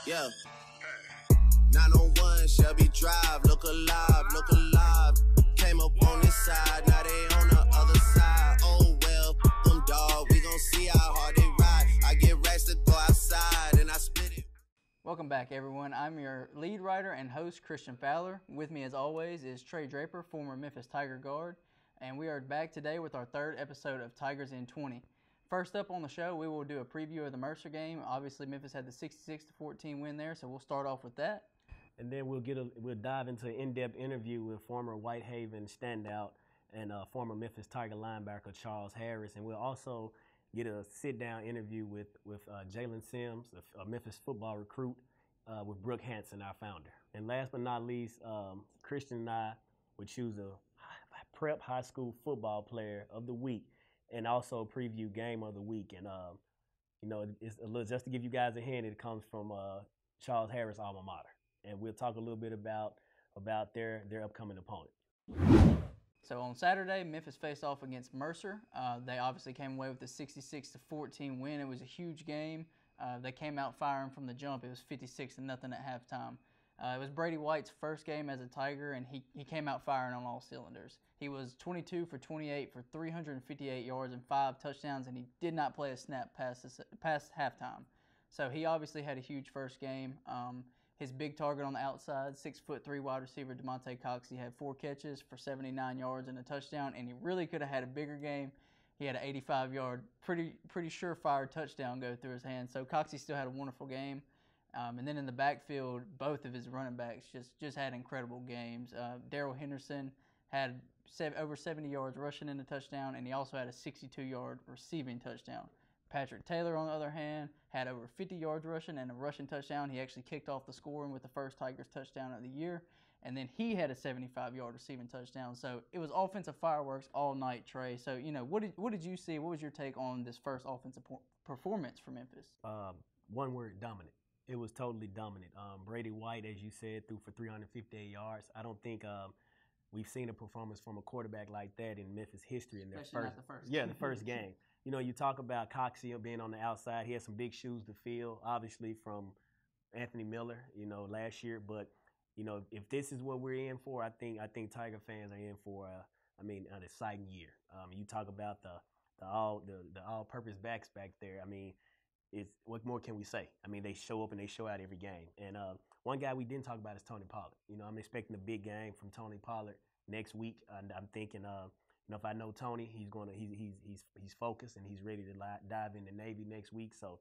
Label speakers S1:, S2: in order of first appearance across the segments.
S1: Yeah. 901 Shelby Drive, look alive, look alive. Came up on this side, now they on the other side. Oh well, them dog, we gon' see how hard they ride. I get racks to go outside and I split it.
S2: Welcome back, everyone. I'm your lead writer and host, Christian Fowler. With me, as always, is Trey Draper, former Memphis Tiger guard, and we are back today with our third episode of Tigers in 20. First up on the show, we will do a preview of the Mercer game. Obviously, Memphis had the 66-14 win there, so we'll start off with that.
S3: And then we'll dive into an in-depth interview with former Whitehaven standout and former Memphis Tiger linebacker Charles Harris, and we'll also get a sit-down interview with Jalen Sims, a Memphis football recruit, with Brooke Hansen, our founder. And last but not least, Christian and I would choose a prep high school football player of the week, and also preview game of the week. And it's a little, just to give you guys a hint, it comes from Charles Harris' alma mater, and we'll talk a little bit about their upcoming opponent.
S2: So on Saturday, Memphis faced off against Mercer. They obviously came away with a 66-14 win. It was a huge game. They came out firing from the jump. It was 56-0 at halftime. It was Brady White's first game as a Tiger, and he came out firing on all cylinders. He was 22 for 28 for 358 yards and 5 touchdowns, and he did not play a snap past halftime. So he obviously had a huge first game. His big target on the outside, 6'3" wide receiver DeMonte Cox, he had 4 catches for 79 yards and a touchdown, and he really could have had a bigger game. He had an 85-yard, pretty surefire touchdown go through his hands. So Coxie still had a wonderful game. And then in the backfield, both of his running backs just had incredible games. Darrell Henderson had over 70 yards rushing in the touchdown, and he also had a 62-yard receiving touchdown. Patrick Taylor, on the other hand, had over 50 yards rushing and a rushing touchdown. He actually kicked off the scoring with the first Tigers touchdown of the year. And then he had a 75-yard receiving touchdown. So it was offensive fireworks all night, Trey. So, what did you see? What was your take on this first offensive performance for Memphis?
S3: One word, dominant. It was totally dominant. Brady White, as you said, threw for 358 yards. I don't think we've seen a performance from a quarterback like that in Memphis history in their the first game. You talk about Coxie being on the outside. He had some big shoes to fill, obviously, from Anthony Miller, last year. But, if this is what we're in for, I think Tiger fans are in for, an exciting year. You talk about the all-purpose backs back there. What more can we say? They show up and they show out every game. And one guy we didn't talk about is Tony Pollard. I'm expecting a big game from Tony Pollard next week. And I'm thinking, if I know Tony, he's focused and he's ready to dive into Navy next week. So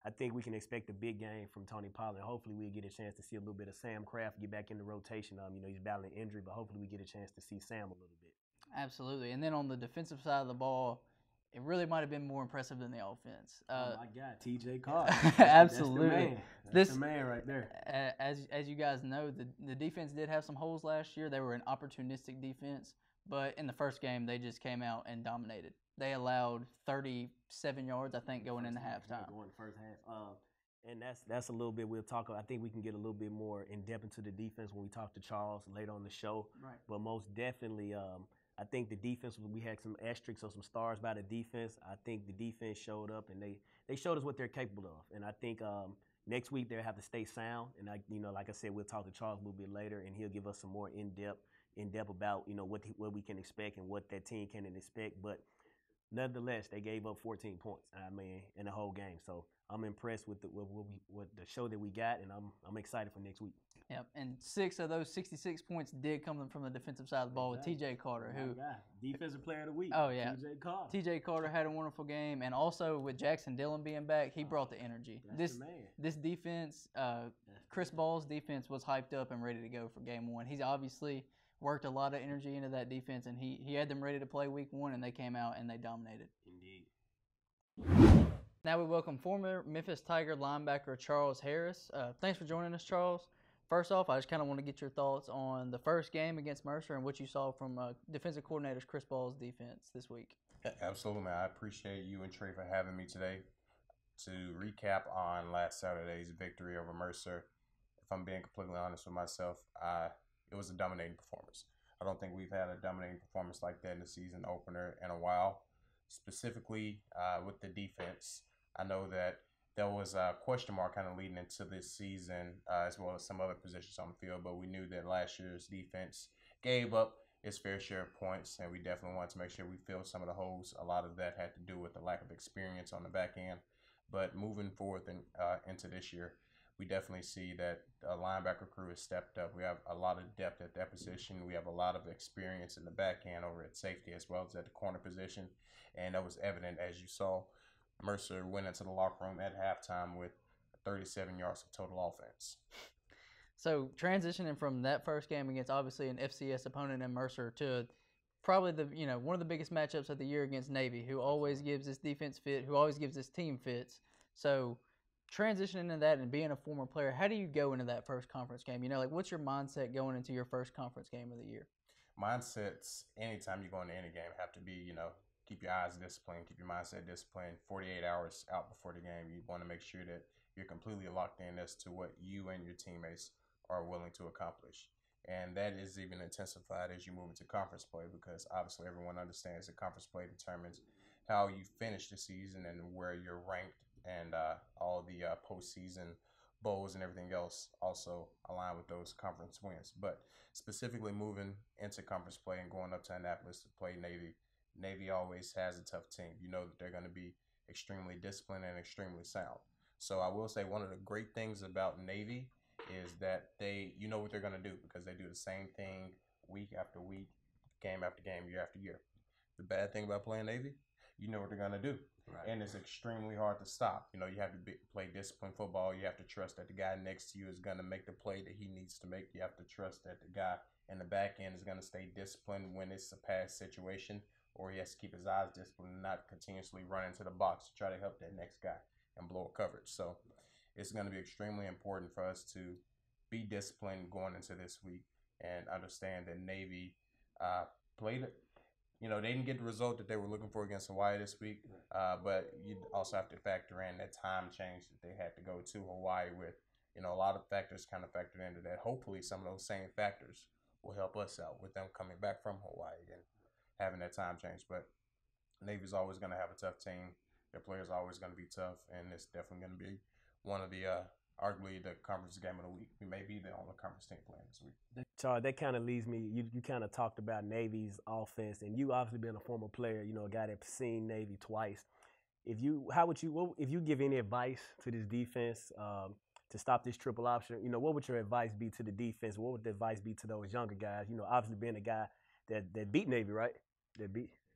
S3: I think we can expect a big game from Tony Pollard. Hopefully we'll get a chance to see a little bit of Sam Kraft get back in the rotation. He's battling injury, but hopefully we get a chance to see Sam a little bit.
S2: Absolutely. And then on the defensive side of the ball, it really might have been more impressive than the offense.
S3: Oh my God, TJ Carter.
S2: Absolutely.
S3: That's the man right there.
S2: As you guys know, the defense did have some holes last year. They were an opportunistic defense, but in the first game, they just came out and dominated. They allowed 37 yards, I think, going into halftime.
S3: Going first half. And that's a little bit we'll talk about. I think we can get a little bit more in depth into the defense when we talk to Charles later on the show.
S2: Right.
S3: But most definitely, I think the defense, we had some asterisks or some stars by the defense. I think the defense showed up, and they showed us what they're capable of. And I think next week they'll have to stay sound. And, like I said, we'll talk to Charles a little bit later, and he'll give us some more in-depth about, what we can expect and what that team can expect. But nonetheless, they gave up 14 points, in the whole game. So I'm impressed with the show that we got, and I'm excited for next week.
S2: Yep, and 6 of those 66 points did come from the defensive side of the ball with TJ Carter, who
S3: defensive player of the week.
S2: Oh yeah,
S3: TJ
S2: Carter had a wonderful game, and also with Jackson Dillon being back, he brought the energy. This defense, Chris Ball's defense was hyped up and ready to go for game 1. He's obviously worked a lot of energy into that defense, and he had them ready to play week 1, and they came out and they dominated.
S3: Indeed.
S2: Now we welcome former Memphis Tiger linebacker Charles Harris. Thanks for joining us, Charles. First off, I just kind of want to get your thoughts on the first game against Mercer and what you saw from defensive coordinator Chris Ball's defense this week.
S4: Yeah, absolutely, man. I appreciate you and Trey for having me today to recap on last Saturday's victory over Mercer. If I'm being completely honest with myself, it was a dominating performance. I don't think we've had a dominating performance like that in the season opener in a while. Specifically with the defense, I know that there was a question mark kind of leading into this season, as well as some other positions on the field. But we knew that last year's defense gave up its fair share of points, and we definitely wanted to make sure we filled some of the holes. A lot of that had to do with the lack of experience on the back end. But moving forward into this year, we definitely see that the linebacker crew has stepped up. We have a lot of depth at that position. We have a lot of experience in the back end over at safety as well as at the corner position. And that was evident as you saw Mercer went into the locker room at halftime with 37 yards of total offense.
S2: So transitioning from that first game against obviously an FCS opponent in Mercer to probably one of the biggest matchups of the year against Navy, who always gives this defense fit, who always gives this team fits. So transitioning into that and being a former player, how do you go into that first conference game? What's your mindset going into your first conference game of the year?
S4: Mindsets, anytime you go into any game, have to be, keep your eyes disciplined, keep your mindset disciplined. 48 hours out before the game, you want to make sure that you're completely locked in as to what you and your teammates are willing to accomplish. And that is even intensified as you move into conference play, because obviously everyone understands that conference play determines how you finish the season and where you're ranked, and all the postseason bowls and everything else also align with those conference wins. But specifically moving into conference play and going up to Annapolis to play Navy, Navy always has a tough team. You know that they're going to be extremely disciplined and extremely sound. So I will say one of the great things about Navy is that you know what they're going to do, because they do the same thing week after week, game after game, year after year. The bad thing about playing Navy, you know what they're going to do. Right. And it's extremely hard to stop. You have to play disciplined football. You have to trust that the guy next to you is going to make the play that he needs to make. You have to trust that the guy in the back end is going to stay disciplined when it's a pass situation, or he has to keep his eyes disciplined and not continuously run into the box to try to help that next guy and blow a coverage. So it's going to be extremely important for us to be disciplined going into this week and understand that Navy played it. They didn't get the result that they were looking for against Hawaii this week, but you also have to factor in that time change that they had to go to Hawaii with. A lot of factors kind of factored into that. Hopefully some of those same factors will help us out with them coming back from Hawaii and having that time change. But Navy's always going to have a tough team. Their players are always going to be tough, and it's definitely going to be one of the arguably the conference game of the week. We may be the only conference team playing this week.
S3: Charles, that kind of leads me. You kind of talked about Navy's offense, and you obviously been a former player. A guy that's seen Navy twice. If you give any advice to this defense to stop this triple option, what would your advice be to the defense? What would the advice be to those younger guys? Obviously being a guy that beat Navy, right?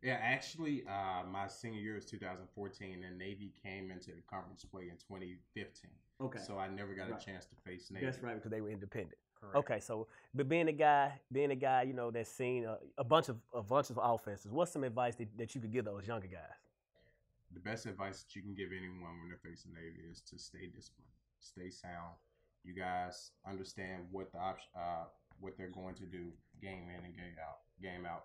S4: Yeah, actually, my senior year was 2014, and Navy came into the conference play in 2015. Okay. So I never got a chance to face Navy.
S3: That's right, because they were independent.
S4: Correct.
S3: Okay, so but being a guy, that's seen a bunch of offenses, what's some advice that you could give those younger guys?
S4: The best advice that you can give anyone when they're facing Navy is to stay disciplined, stay sound. You guys understand what what they're going to do, game in and game out.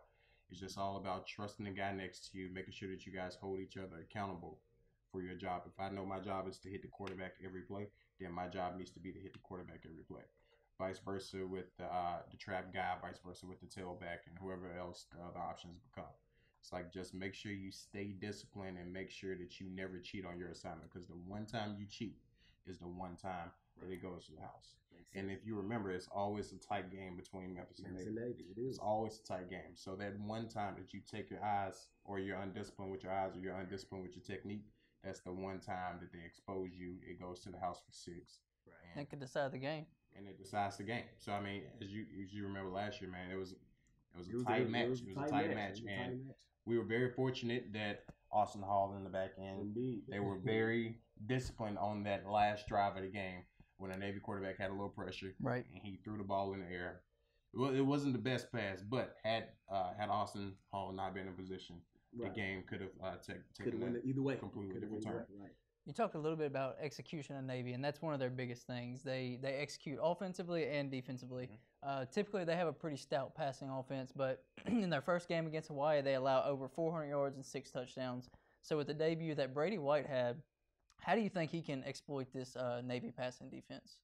S4: It's just all about trusting the guy next to you, making sure that you guys hold each other accountable for your job. If I know my job is to hit the quarterback every play, then my job needs to be to hit the quarterback every play. Vice versa with the trap guy, vice versa with the tailback, and whoever else the other options become. It's like, just make sure you stay disciplined and make sure that you never cheat on your assignment, because the one time you cheat is the one time that it goes to the house. And if you remember, it's always a tight game between Memphis and Navy. It's always a tight game. So that one time that you take your eyes, or you're undisciplined with your eyes, or you're undisciplined with your technique, that's the one time that they expose you. It goes to the house for 6.
S2: Right. And it could decide the game.
S4: And it decides the game. So I mean, as you remember last year, man, it was a tight match. It was a tight match, and we were very fortunate that Austin Hall in the back end. Indeed. They were very disciplined on that last drive of the game when a Navy quarterback had a little pressure. Right. And he threw the ball in the air. Well, it wasn't the best pass, but had Austin Hall not been in position, the game could have taken
S3: either way,
S4: completely different turn.
S3: Right.
S2: You talked a little bit about execution in Navy, and that's one of their biggest things. They execute offensively and defensively. Mm-hmm. Typically, they have a pretty stout passing offense, but in their first game against Hawaii, they allow over 400 yards and 6 touchdowns. So with the debut that Brady White had, how do you think he can exploit this Navy passing defense?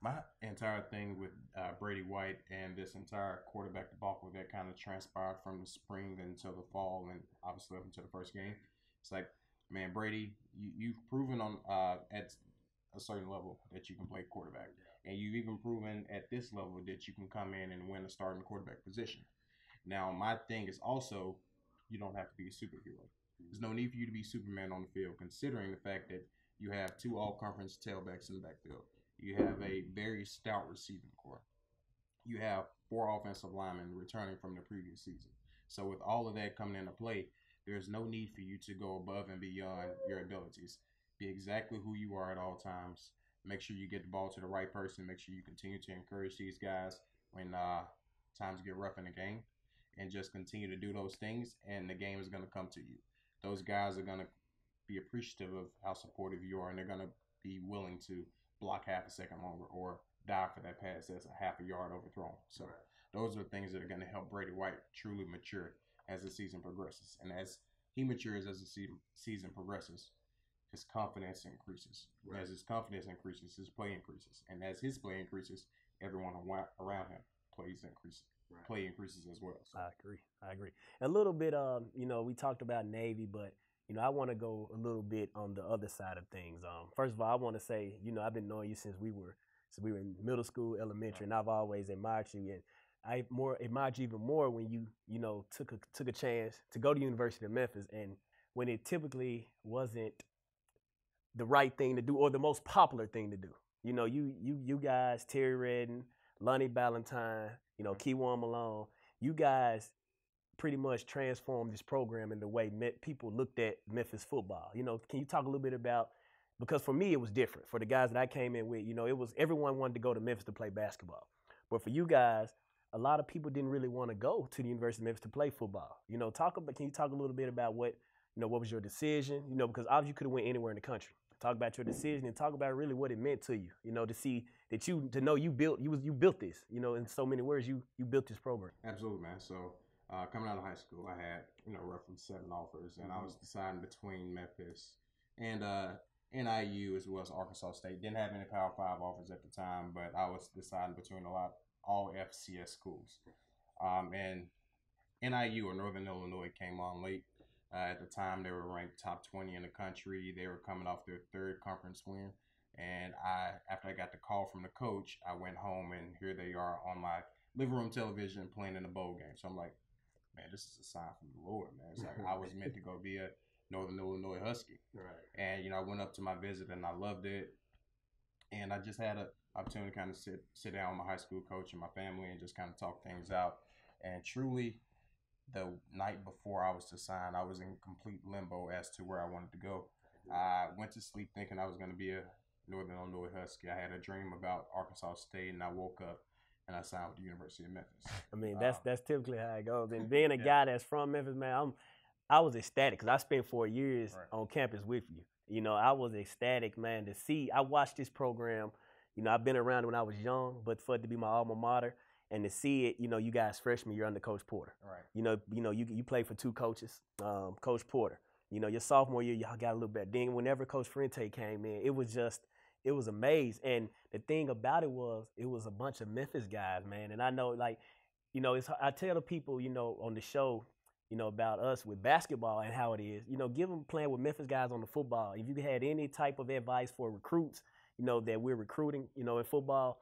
S4: My entire thing with Brady White and this entire quarterback debacle that kind of transpired from the spring until the fall, and obviously up until the first game, it's like Man, Brady, you've proven on at a certain level that you can play quarterback, and you've even proven at this level that you can come in and win a starting quarterback position. Now, my thing is also, you don't have to be a superhero. There's no need for you to be Superman on the field, considering the fact that you have two all-conference tailbacks in the backfield. You have a very stout receiving core. You have 4 offensive linemen returning from the previous season. So with all of that coming into play, there's no need for you to go above and beyond your abilities. Be exactly who you are at all times. Make sure you get the ball to the right person. Make sure you continue to encourage these guys when times get rough in the game. And just continue to do those things, and the game is going to come to you. Those guys are going to be appreciative of how supportive you are, and they're going to be willing to block half a second longer or die for that pass that's a half a yard overthrown. So those are the things that are going to help Brady White truly mature as the season progresses. And as he matures as the season progresses, his confidence increases. Right. As his confidence increases, his play increases. And as his play increases, everyone around him play increases as well. So.
S3: I agree. A little bit, we talked about Navy, but, I want to go a little bit on the other side of things. First of all, I want to say, I've been knowing you since we were in middle school, elementary, and I've always admired you. And I admired you even more when you took a chance to go to University of Memphis, and when it typically wasn't the right thing to do or the most popular thing to do. You guys, Terry Redden, Lonnie Ballantyne, Keywan Malone, you guys pretty much transformed this program in the way people looked at Memphis football. Can you talk a little bit about, because for me it was different. For the guys that I came in with, it was everyone wanted to go to Memphis to play basketball. But for you guys, a lot of people didn't really want to go to the University of Memphis to play football. Can you talk a little bit about what was your decision? Because obviously you could have went anywhere in the country. Talk about your decision and talk about really what it meant to you. To see that to know you built this. In so many words, you built this program.
S4: Absolutely, man. So coming out of high school, I had roughly 7 offers, and I was deciding between Memphis and NIU as well as Arkansas State. Didn't have any Power 5 offers at the time, but I was deciding between all FCS schools. And NIU, or Northern Illinois, came on late. At the time, they were ranked top 20 in the country. They were coming off their 3rd conference win. And after I got the call from the coach, I went home, and here they are on my living room television playing in a bowl game. So I'm like, man, this is a sign from the Lord, man. It's like I was meant to go be a Northern Illinois Husky. Right. And, I went up to my visit, and I loved it. And I just had an opportunity to kind of sit down with my high school coach and my family and just kind of talk things out. And truly, the night before I was to sign, I was in complete limbo as to where I wanted to go. I went to sleep thinking I was going to be a Northern Illinois Husky. I had a dream about Arkansas State, and I woke up and I signed with the University of Memphis.
S3: I mean, that's typically how it goes. And being a guy that's from Memphis, man, I was ecstatic because I spent 4 years on campus with you. I was ecstatic, man, to see. I watched this program. I've been around it when I was young, but for it to be my alma mater, and to see it, you guys freshman year under Coach Porter. Right. You played for 2 coaches, Coach Porter. Your sophomore year, y'all got a little bit. Then whenever Coach Frente came in, it was amazing. And the thing about it was a bunch of Memphis guys, man. And I know, I tell the people, on the show, about us with basketball and how it is. Give them playing with Memphis guys on the football. If you had any type of advice for recruits, that we're recruiting, in football,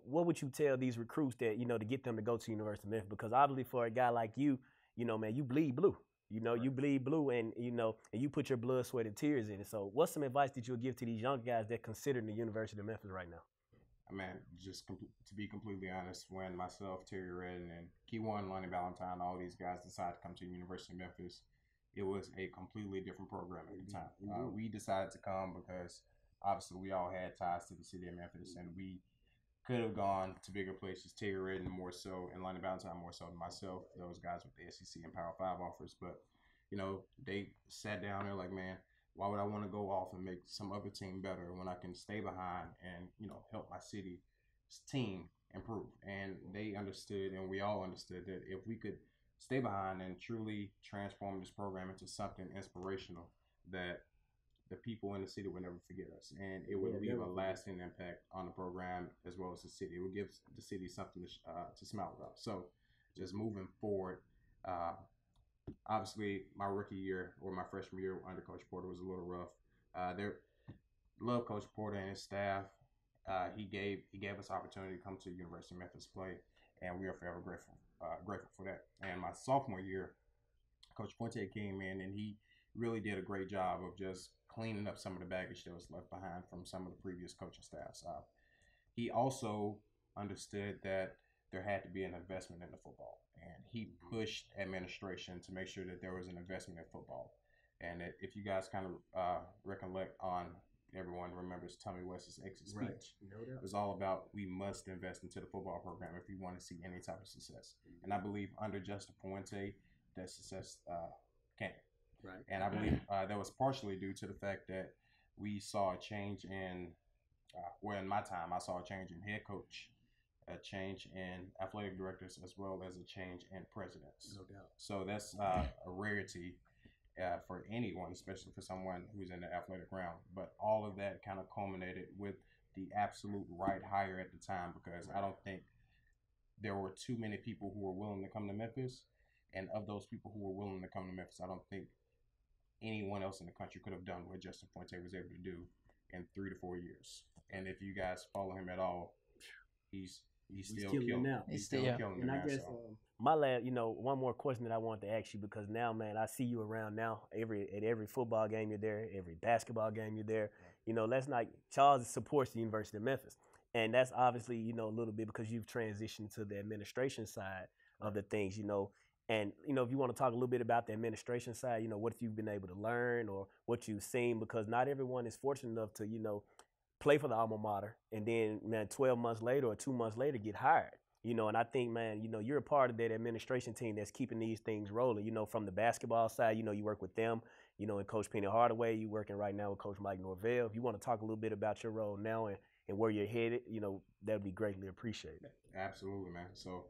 S3: what would you tell these recruits that, to get them to go to University of Memphis? Because obviously for a guy like you, man, you bleed blue. You bleed blue and, and you put your blood, sweat, and tears in it. So what's some advice that you'll give to these young guys that consider the University of Memphis right now?
S4: Man, just to be completely honest, when myself, Terry Redden, and Keywan, Lonnie Ballantyne, all these guys decided to come to the University of Memphis, it was a completely different program at the time. We decided to come because obviously we all had ties to the city of Memphis, and we could have gone to bigger places. Terry Redden more so, and Lonnie Ballantyne more so than myself. Those guys with the SEC and Power 5 offers. But, they sat down there like, man, why would I want to go off and make some other team better when I can stay behind and, help my city's team improve? And they understood, and we all understood, that if we could stay behind and truly transform this program into something inspirational, that the people in the city would never forget us, and it would leave a lasting impact on the program as well as the city. It would give the city something to smile about. So just moving forward, Obviously, my rookie year or my freshman year under Coach Porter was a little rough. There, love Coach Porter and his staff. He gave us opportunity to come to the University of Memphis play, and we are forever grateful for that. And my sophomore year, Coach Fuente came in and he really did a great job of just cleaning up some of the baggage that was left behind from some of the previous coaching staffs. He also understood that there had to be an investment in the football, and he pushed administration to make sure that there was an investment in football. And if you guys kind of recollect on, everyone remembers Tommy West's exit speech.
S3: Right. No doubt.
S4: It was all about we must invest into the football program if we want to see any type of success. And I believe under Justin Fuente, that success came.
S3: Right.
S4: And I believe that was partially due to the fact that we saw a change in, in my time, I saw a change in head coach, a change in athletic directors, as well as a change in presidents.
S3: No doubt.
S4: So that's a rarity for anyone, especially for someone who's in the athletic realm. But all of that kind of culminated with the absolute right hire at the time, because I don't think there were too many people who were willing to come to Memphis. And of those people who were willing to come to Memphis, I don't think anyone else in the country could have done what Justin Fuente was able to do in 3 to 4 years. And if you guys follow him at all, he's still killing
S3: now.
S4: He's still killing it
S3: And I
S4: now.
S3: guess my last, one more question that I wanted to ask you, because now, man, I see you around now. At every football game you're there, every basketball game you're there. Right. Charles supports the University of Memphis, and that's obviously a little bit because you've transitioned to the administration side of the things. And, if you want to talk a little bit about the administration side, what you've been able to learn or what you've seen, because not everyone is fortunate enough to, play for the alma mater and then, man, 12 months later or 2 months later get hired. And I think, man, you're a part of that administration team that's keeping these things rolling. From the basketball side, you work with them, and Coach Penny Hardaway, you're working right now with Coach Mike Norvell. If you want to talk a little bit about your role now and where you're headed, that would be greatly appreciated.
S4: Absolutely, man. So,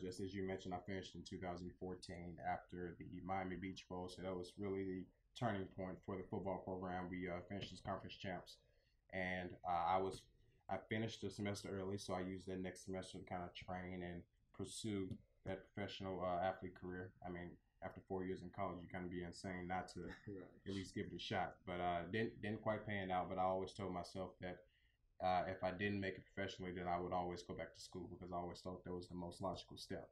S4: just as you mentioned, I finished in 2014 after the Miami Beach Bowl. So that was really the turning point for the football program. We finished as conference champs, and I finished the semester early, so I used that next semester to kind of train and pursue that professional athlete career. I mean, after 4 years in college, you kind of be insane not to at least give it a shot. But didn't quite pan out. But I always told myself that if I didn't make it professionally, then I would always go back to school, because I always thought that was the most logical step.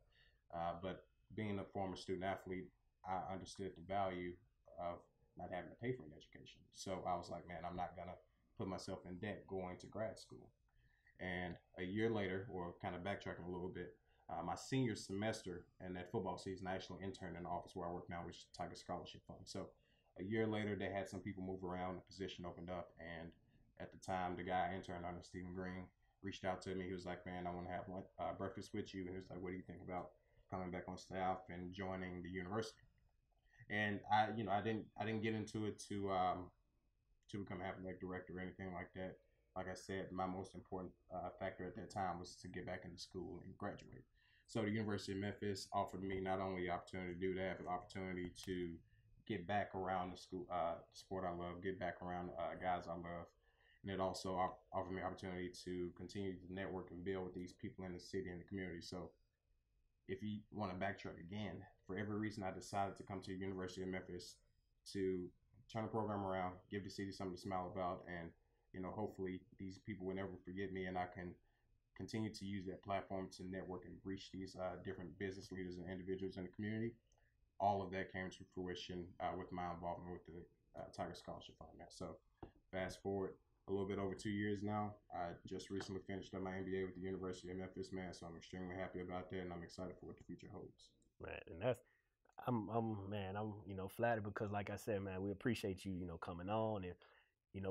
S4: But being a former student athlete, I understood the value of not having to pay for an education. So I was like, man, I'm not going to put myself in debt going to grad school. And a year later, or kind of backtracking a little bit, my senior semester in that football season, I actually interned in the office where I work now, which is Tiger Scholarship Fund. So a year later, they had some people move around, the position opened up, and at the time, the guy I interned under, Stephen Green, reached out to me. He was like, man, I want to have breakfast with you. And he was like, what do you think about coming back on staff and joining the university? And I didn't get into it to become an athletic director or anything like that. Like I said, my most important factor at that time was to get back into school and graduate. So the University of Memphis offered me not only the opportunity to do that, but the opportunity to get back around the school, the sport I love, get back around guys I love. And it also offered me the opportunity to continue to network and build with these people in the city and the community. So if you want to backtrack again, for every reason I decided to come to the University of Memphis to turn the program around, give the city something to smile about, and hopefully these people will never forget me, and I can continue to use that platform to network and reach these different business leaders and individuals in the community. All of that came to fruition with my involvement with the Tiger Scholarship Fund. So fast forward a little bit over 2 years now. I just recently finished up my MBA with the University of Memphis, man. So I'm extremely happy about that, and I'm excited for what the future holds.
S3: Man, and I'm flattered, because like I said, man, we appreciate you, coming on and,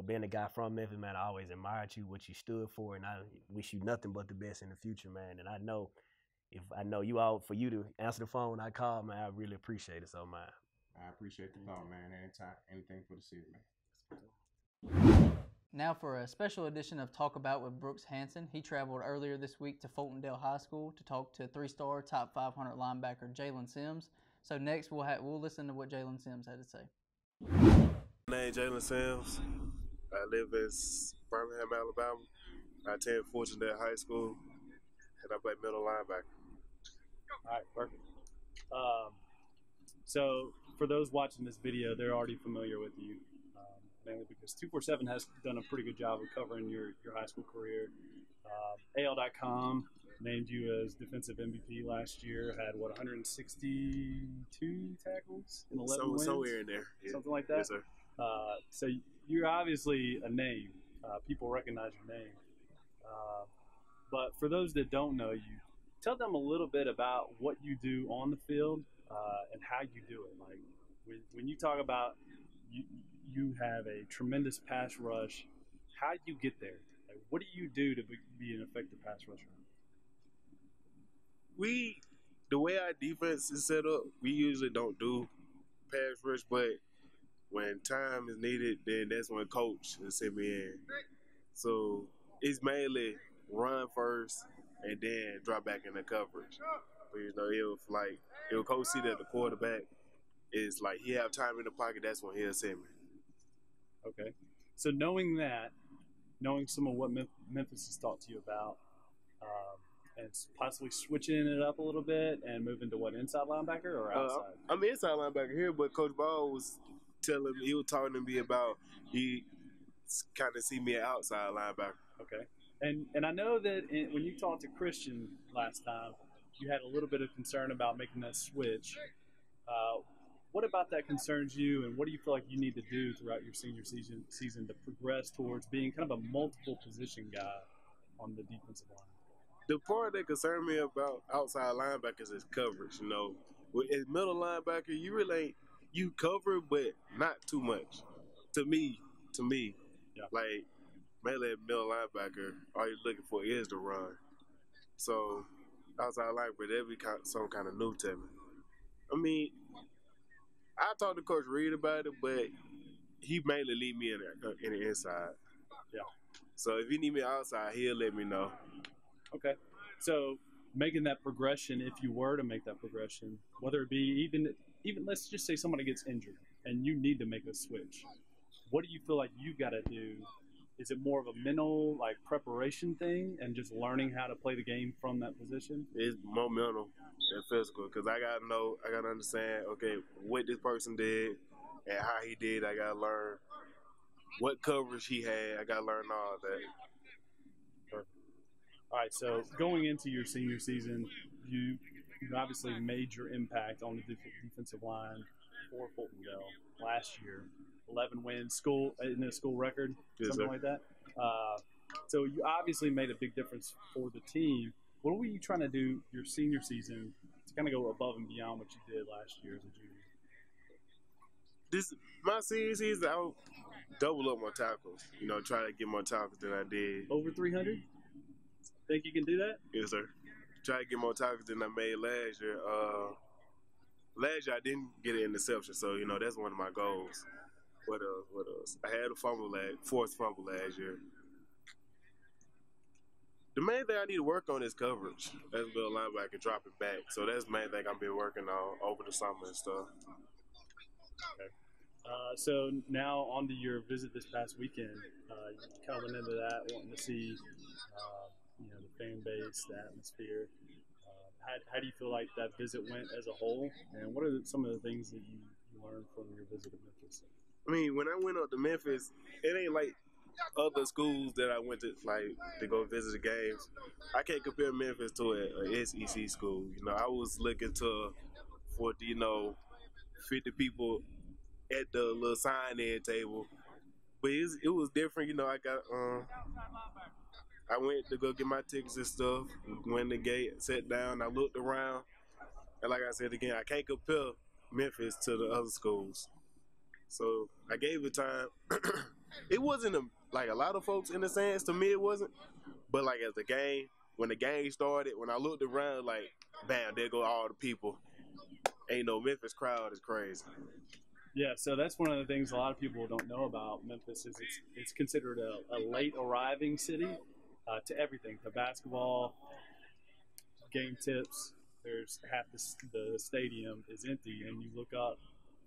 S3: being a guy from Memphis, man. I always admired you, what you stood for, and I wish you nothing but the best in the future, man. And I know if I know you out, for you to answer the phone I call, man, I really appreciate it. So, man.
S4: I appreciate the thought, man. Anytime, anything for the city, man.
S2: Now for a special edition of Talk About with Brooks Hansen. He traveled earlier this week to Fultondale High School to talk to 3-star top 500 linebacker Jalen Sims. So next we'll listen to what Jalen Sims had to say.
S5: My name is Jalen Sims. I live in Birmingham, Alabama. I attend Fultondale High School, and I play middle linebacker.
S3: All right, perfect.
S6: So for those watching this video, they're already familiar with you, mainly because 247 has done a pretty good job of covering your high school career. AL.com named you as defensive MVP last year, had, 162 tackles in 11 wins?
S5: Somewhere in there. Yeah.
S6: Something like that?
S5: Yes, sir.
S6: So you're obviously a name. People recognize your name. But for those that don't know you, tell them a little bit about what you do on the field and how you do it. Like when you talk about you have a tremendous pass rush, how do you get there? Like, what do you do to be an effective pass rusher?
S5: The way our defense is set up, we usually don't do pass rush, but when time is needed, then that's when coach will send me in. So it's mainly run first and then drop back in the coverage. But, if coach see that the quarterback is like he have time in the pocket, that's when he'll send me.
S6: Okay. So knowing some of what Memphis has taught to you about, and possibly switching it up a little bit and moving to inside linebacker or outside?
S5: I'm inside linebacker here, but Coach Ball was talking to me about he kind of see me an outside linebacker.
S6: Okay. And I know that when you talked to Christian last time, you had a little bit of concern about making that switch. What about that concerns you, and what do you feel like you need to do throughout your senior season to progress towards being kind of a multiple position guy on the defensive line?
S5: The part that concerns me about outside linebackers is coverage. As middle linebacker, you really ain't you cover, but not too much. To me,
S6: yeah.
S5: Like mainly at middle linebacker, all you're looking for is the run. So outside linebacker, that'd be some kind of new to me. I mean, I talked to Coach Reed about it, but he mainly leave me in the inside.
S6: Yeah.
S5: So if he need me outside, he'll let me know.
S6: Okay. So making that progression, if you were to make that progression, whether it be even let's just say somebody gets injured and you need to make a switch, what do you feel like you got to do? Is it more of a mental preparation thing and just learning how to play the game from that position?
S5: It's more mental than physical because I got to understand, okay, what this person did and how he did. I got to learn what coverage he had. I got to learn all that.
S6: Perfect. All right, so going into your senior season, you obviously made your impact on the defensive line for Fultondale last year. 11 wins, in a school record, something like that. So you obviously made a big difference for the team. What were you trying to do your senior season to kind of go above and beyond what you did last year as a junior?
S5: My senior season, I'll double up my tackles. Try to get more tackles than I did.
S6: Over 300? Think you can do that?
S5: Yes, sir. Try to get more tackles than I made last year. Last year I didn't get an interception, so that's one of my goals. What else? I had a forced fumble last year. The main thing I need to work on is coverage. As a middle linebacker, dropping back. So that's the main thing I've been working on over the summer and stuff.
S6: Okay. So now on to your visit this past weekend. You kind of went into that wanting to see, the fan base, the atmosphere. How do you feel like that visit went as a whole? And what are some of the things that you learned from your visit to Memphis?
S5: I mean, when I went up to Memphis, it ain't like other schools that I went to, to go visit the games. I can't compare Memphis to a SEC school. I was looking for 50 people at the little sign-in table. But it was different. I went to go get my tickets and stuff, went in the gate, sat down, I looked around. And like I said again, I can't compare Memphis to the other schools. So I gave it time. It wasn't a lot of folks in the stands. To me, it wasn't. But as when the game started, when I looked around, bam, there go all the people. Ain't no Memphis crowd is crazy.
S6: Yeah, so that's one of the things a lot of people don't know about Memphis is it's considered a late arriving city to everything, to basketball, game tips. There's half the stadium is empty, and you look up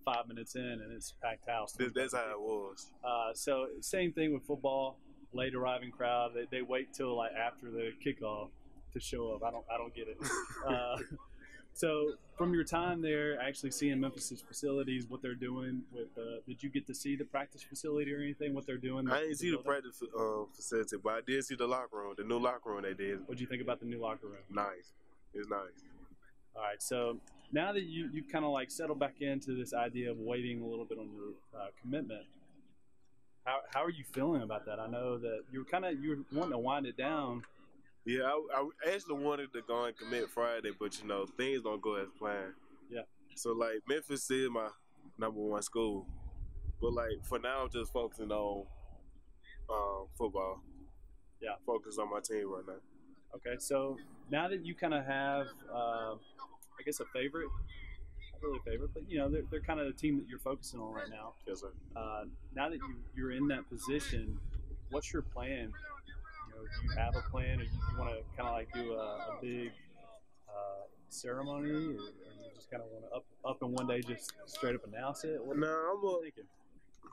S6: 5 minutes in, and it's packed house.
S5: That's how it was.
S6: So same thing with football. Late arriving crowd. They wait till after the kickoff to show up. I don't get it. So, from your time there, actually seeing Memphis's facilities, what they're doing with, did you get to see the practice facility or anything? What they're doing?
S5: I didn't see the practice facility, but I did see the locker room, the new locker room they did.
S6: What do you think about the new locker room?
S5: Nice. It's nice.
S6: All right. So now that you kind of like settled back into this idea of waiting a little bit on your commitment, how are you feeling about that? I know that you were wanting to wind it down.
S5: Yeah, I actually wanted to go and commit Friday, but things don't go as planned.
S6: Yeah.
S5: So like Memphis is my #1 school, but like for now I'm just focusing on football.
S6: Yeah.
S5: Focus on my team right now.
S6: Okay, so now that you kind of have, I guess, a favorite, not really a favorite, but they're kind of the team that you're focusing on right now.
S5: Yes, sir.
S6: Now that you're in that position, what's your plan? Do you have a plan, or you want to kind of like do a big ceremony, or you just kind of want to up and one day just straight up announce it? What are you thinking?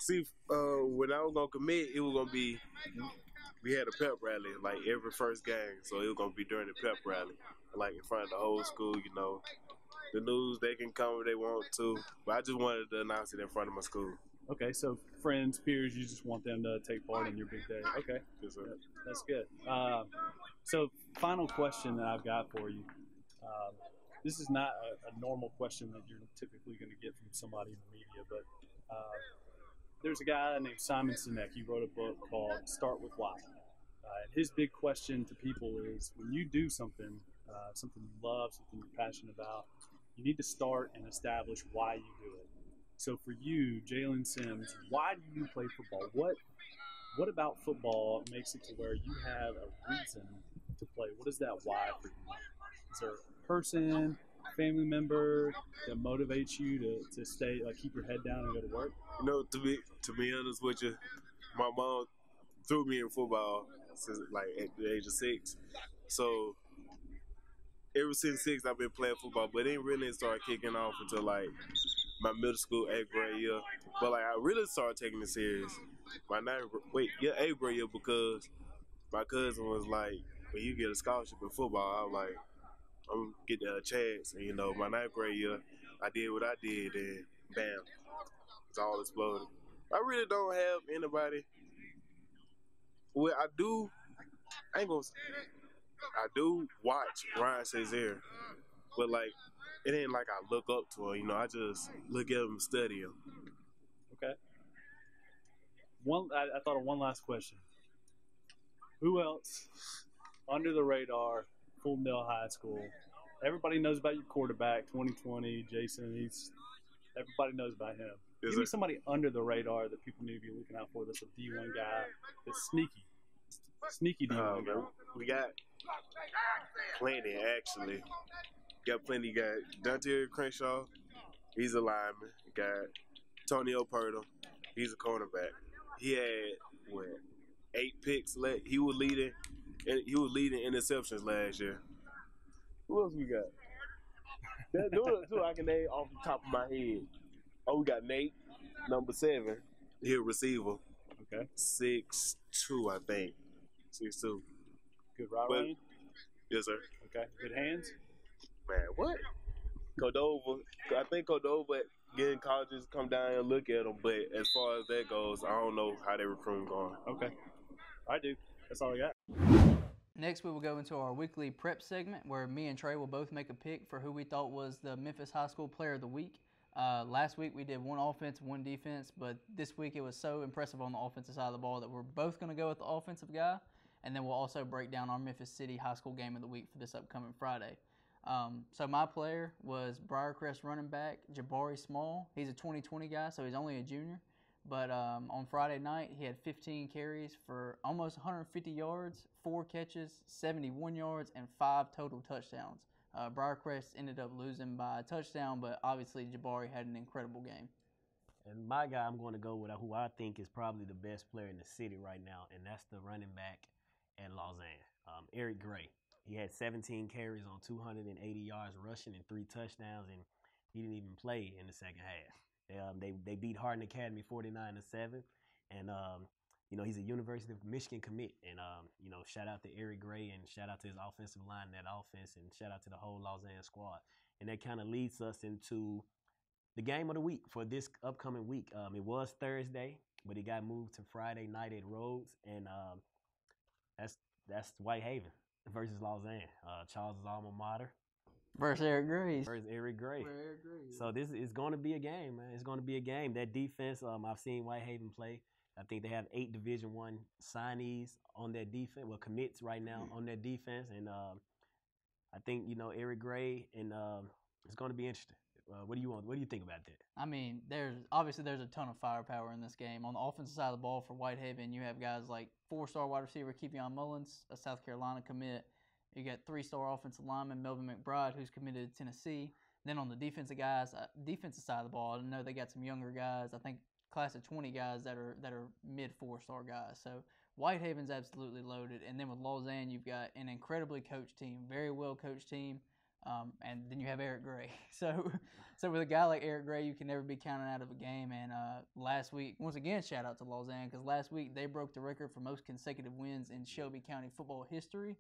S5: See, when I was gonna commit, it was gonna be we had a pep rally like every first game, so it was gonna be during the pep rally, like in front of the whole school. The news they can come if they want to, but I just wanted to announce it in front of my school.
S6: Okay, so friends, peers, you just want them to take part in your big day. Okay,
S5: Yes, sir.
S6: that's good. So, final question that I've got for you. This is not a normal question that you're typically going to get from somebody in the media, but there's a guy named Simon Sinek. He wrote a book called Start With Why. And his big question to people is, when you do something, something you love, something you're passionate about, you need to start and establish why you do it. So for you, Jalen Sims, why do you play football? What about football makes it to where you have a reason to play? What is that why for you? Is there a person, family member that motivates you to stay, like keep your head down and go to work?
S5: To be honest with you, my mom threw me in football since like at the age of 6. So ever since 6, I've been playing football, but it didn't really start kicking off until like my middle school 8th grade year. But like I really started taking it serious my 8th grade year, because my cousin was like, when you get a scholarship in football, I was like, I'm gonna get a chance. And my 9th grade year, I did what I did, and bam, it's all exploded. I really don't have anybody. Well, I do. I do watch Ryan Shazier, but like, it ain't like I look up to him. I just look at him and study him.
S6: Okay. I thought of one last question. Who else under the radar, Fultondale High School? Everybody knows about your quarterback, 2020, Jason. Everybody knows about him. Give me somebody under the radar that people need to be looking out for. That's a D1 guy. That's sneaky. Sneaky D1 guy.
S5: We got plenty, actually. Got Dante Crenshaw. He's a lineman. Got Tony Operto. He's a cornerback. He had 8 picks left. He was leading interceptions last year. Who else we got? Those two I can name off the top of my head. Oh, we got Nate, number 7. He's a receiver.
S6: Okay.
S5: 6'2", I think. 6'2".
S6: Good route running?
S5: Yes, sir.
S6: Okay. Good hands?
S5: Man, what? Cordova. I think Cordova getting colleges come down and look at them, but as far as that goes, I don't know how they recruiting going.
S6: Okay. I do. That's all I got.
S2: Next, we will go into our weekly prep segment where me and Trey will both make a pick for who we thought was the Memphis High School Player of the Week. Last week we did 1 offense, 1 defense, but this week it was so impressive on the offensive side of the ball that we're both going to go with the offensive guy, and then we'll also break down our Memphis City High School Game of the Week for this upcoming Friday. So my player was Briarcrest running back Jabari Small. He's a 2020 guy, so he's only a junior. But on Friday night, he had 15 carries for almost 150 yards, 4 catches, 71 yards, and 5 total touchdowns. Briarcrest ended up losing by a touchdown, but obviously Jabari had an incredible game.
S3: And my guy, I'm going to go with who I think is probably the best player in the city right now, and that's the running back at Lausanne, Eric Gray. He had 17 carries on 280 yards rushing and 3 touchdowns, and he didn't even play in the second half. They beat Hardin Academy 49-7, and he's a University of Michigan commit, and shout out to Eric Gray and shout out to his offensive line, that offense, and shout out to the whole Lausanne squad. and that kind of leads us into the game of the week for this upcoming week. It was Thursday, but it got moved to Friday night at Rhodes, and that's Whitehaven versus Lausanne, Charles' alma mater.
S2: Versus Eric Gray's.
S3: Versus Eric Gray. So this is going to be a game, man. It's going to be a game. That defense, I've seen Whitehaven play. I think they have 8 Division I signees on their defense, well, commits right now on their defense, and I think Eric Gray, and it's going to be interesting. What do you think about that?
S2: I mean, there's a ton of firepower in this game. On the offensive side of the ball for Whitehaven, you have guys like 4-star wide receiver Kevion Mullins, a South Carolina commit. You got 3-star offensive lineman Melvin McBride, who's committed to Tennessee. Then on the defensive side of the ball, I know they got some younger guys. I think class of 20 guys that are mid 4-star guys. So Whitehaven's absolutely loaded. And then with Lausanne, you've got an incredibly coached team, very well coached team. And then you have Eric Gray. So with a guy like Eric Gray, you can never be counted out of a game. And last week, once again, shout out to Lausanne, because last week they broke the record for most consecutive wins in Shelby County football history.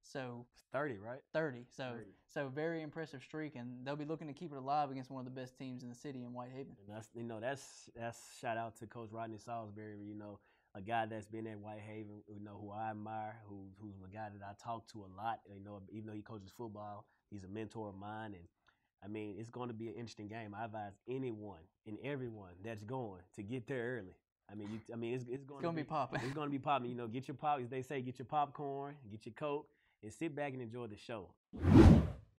S2: So
S3: 30, right?
S2: 30. So very impressive streak, and they'll be looking to keep it alive against one of the best teams in the city in Whitehaven.
S3: And that's shout out to Coach Rodney Salisbury. A guy that's been at Whitehaven, who I admire, who's a guy that I talk to a lot. Even though he coaches football, he's a mentor of mine, and I mean, it's going to be an interesting game. I advise anyone and everyone that's going to get there early. It's going to be
S2: popping.
S3: It's going to be popping. Get your pop, as they say, get your popcorn, get your Coke, and sit back and enjoy the show.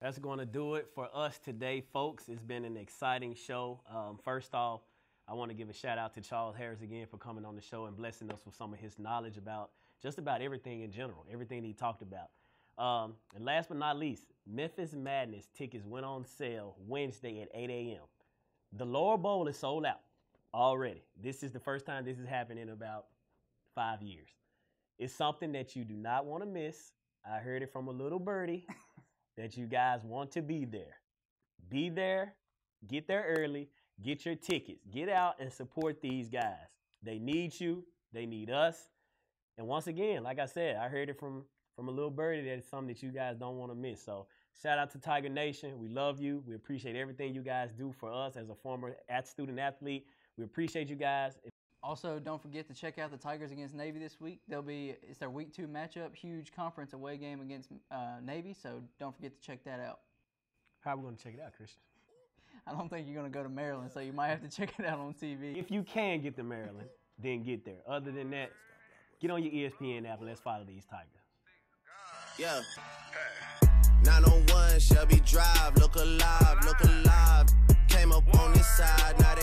S3: That's going to do it for us today, folks. It's been an exciting show. First off, I want to give a shout out to Charles Harris again for coming on the show and blessing us with some of his knowledge about just about everything in general, everything he talked about. And last but not least, Memphis Madness tickets went on sale Wednesday at 8 a.m. The Lower Bowl is sold out already. This is the first time this has happened in about 5 years. It's something that you do not want to miss. I heard it from a little birdie that you guys want to be there. Be there, get there early, get your tickets, get out and support these guys. They need you, they need us. And once again, like I said, I heard it from a little birdie that it's something that you guys don't want to miss. So shout out to Tiger Nation. We love you. We appreciate everything you guys do for us as a former student athlete. We appreciate you guys.
S2: Also, don't forget to check out the Tigers against Navy this week. It's their week 2 matchup, huge conference away game against Navy, so don't forget to check that out.
S3: How are we going to check it out, Christian?
S2: I don't think you're going to go to Maryland, so you might have to check it out on TV.
S3: If you can get to Maryland, then get there. Other than that, get on your ESPN app and let's follow these Tigers.
S1: Yeah. 901 Shelby Drive, look alive, look alive. Came up on this side, now they